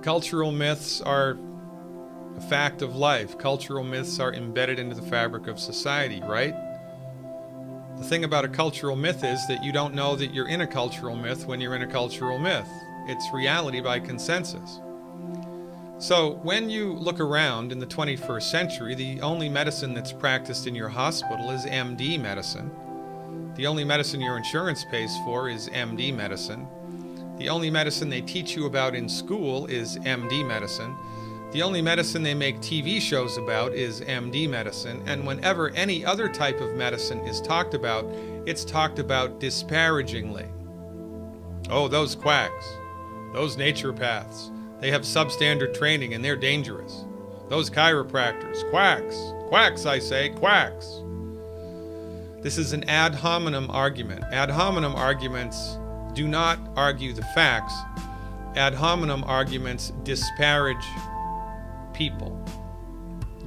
Cultural myths are a fact of life. Cultural myths are embedded into the fabric of society, right? The thing about a cultural myth is that you don't know that you're in a cultural myth when you're in a cultural myth. It's reality by consensus. So when you look around in the 21st century, the only medicine that's practiced in your hospital is MD medicine. The only medicine your insurance pays for is MD medicine. The only medicine they teach you about in school is MD medicine. The only medicine they make TV shows about is MD medicine. And whenever any other type of medicine is talked about, it's talked about disparagingly. Oh, those quacks, those naturopaths, they have substandard training and they're dangerous. Those chiropractors, quacks, quacks, I say, quacks. This is an ad hominem argument. Ad hominem arguments do not argue the facts. Ad hominem arguments disparage people.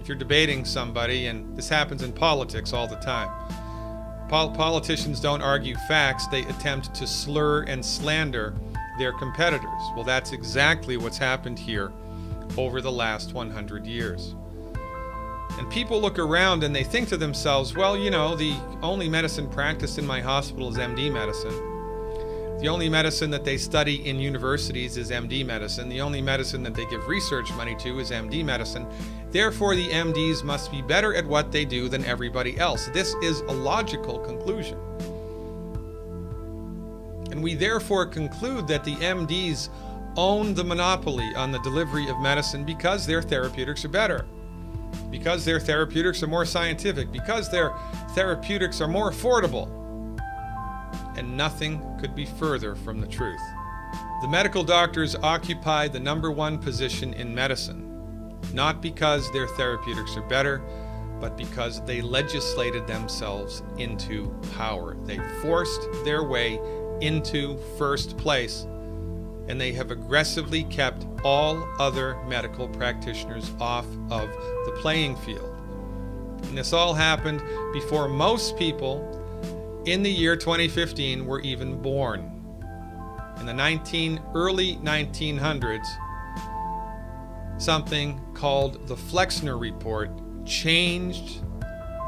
If you're debating somebody, and this happens in politics all the time, politicians don't argue facts, they attempt to slur and slander their competitors. Well, that's exactly what's happened here over the last 100 years. And people look around and they think to themselves, well, you know, the only medicine practiced in my hospital is MD medicine. The only medicine that they study in universities is MD medicine. The only medicine that they give research money to is MD medicine. Therefore, the MDs must be better at what they do than everybody else. This is a logical conclusion. And we therefore conclude that the MDs own the monopoly on the delivery of medicine because their therapeutics are better, because their therapeutics are more scientific, because their therapeutics are more affordable. And nothing could be further from the truth. The medical doctors occupy the #1 position in medicine, not because their therapeutics are better, but because they legislated themselves into power. They forced their way into first place, and they have aggressively kept all other medical practitioners off of the playing field. And this all happened before most people in the year 2015 were even born. In the early 1900s, something called the Flexner Report changed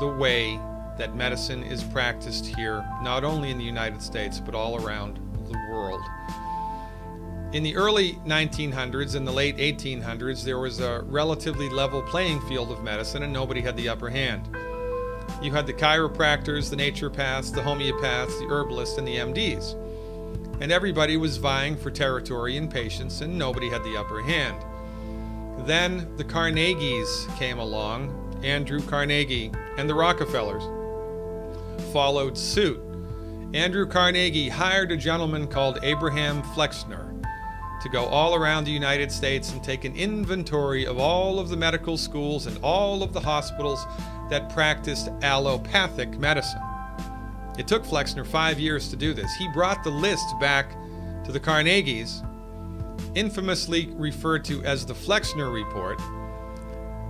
the way that medicine is practiced here, not only in the United States, but all around the world. In the early 1900s and the late 1800s, there was a relatively level playing field of medicine and nobody had the upper hand. You had the chiropractors, the naturopaths, the homeopaths, the herbalists, and the MDs. And everybody was vying for territory and patients, and nobody had the upper hand. Then the Carnegies came along. Andrew Carnegie and the Rockefellers followed suit. Andrew Carnegie hired a gentleman called Abraham Flexner to go all around the United States and take an inventory of all of the medical schools and all of the hospitals that practiced allopathic medicine. It took Flexner 5 years to do this. He brought the list back to the Carnegies, infamously referred to as the Flexner Report,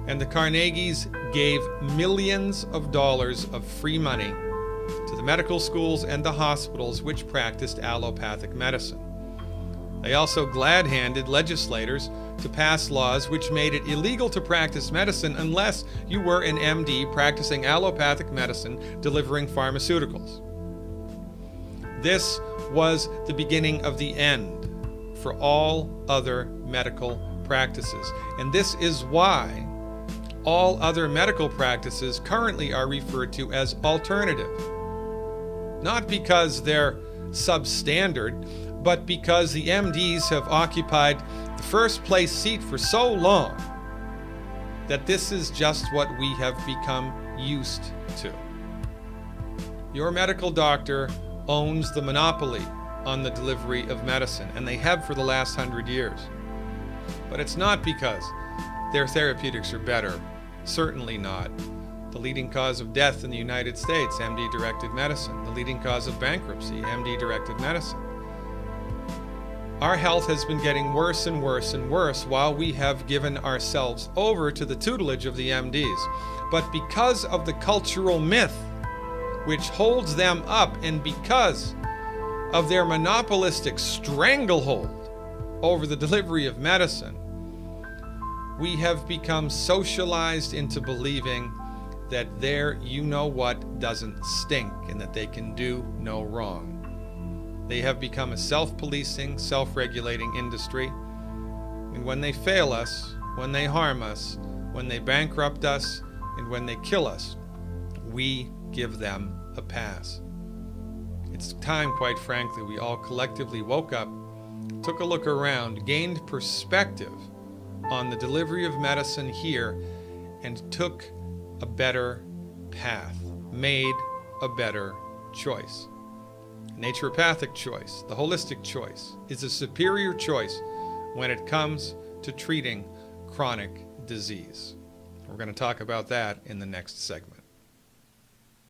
and the Carnegies gave millions of dollars of free money to the medical schools and the hospitals which practiced allopathic medicine. They also glad-handed legislators to pass laws which made it illegal to practice medicine unless you were an MD practicing allopathic medicine delivering pharmaceuticals. This was the beginning of the end for all other medical practices. And this is why all other medical practices currently are referred to as alternative. Not because they're substandard, but because the MDs have occupied the first place seat for so long that this is just what we have become used to. Your medical doctor owns the monopoly on the delivery of medicine, and they have for the last 100 years. But it's not because their therapeutics are better. Certainly not. The leading cause of death in the United States, MD-directed medicine. The leading cause of bankruptcy, MD-directed medicine. Our health has been getting worse and worse and worse while we have given ourselves over to the tutelage of the MDs. But because of the cultural myth which holds them up, and because of their monopolistic stranglehold over the delivery of medicine, We have become socialized into believing that their you-know-what doesn't stink and that they can do no wrong. They have become a self-policing, self-regulating industry. And when they fail us, when they harm us, when they bankrupt us, and when they kill us, we give them a pass. It's time, quite frankly, we all collectively woke up, took a look around, gained perspective on the delivery of medicine here, and took a better path, made a better choice. Naturopathic choice, the holistic choice, is a superior choice when it comes to treating chronic disease. We're going to talk about that in the next segment.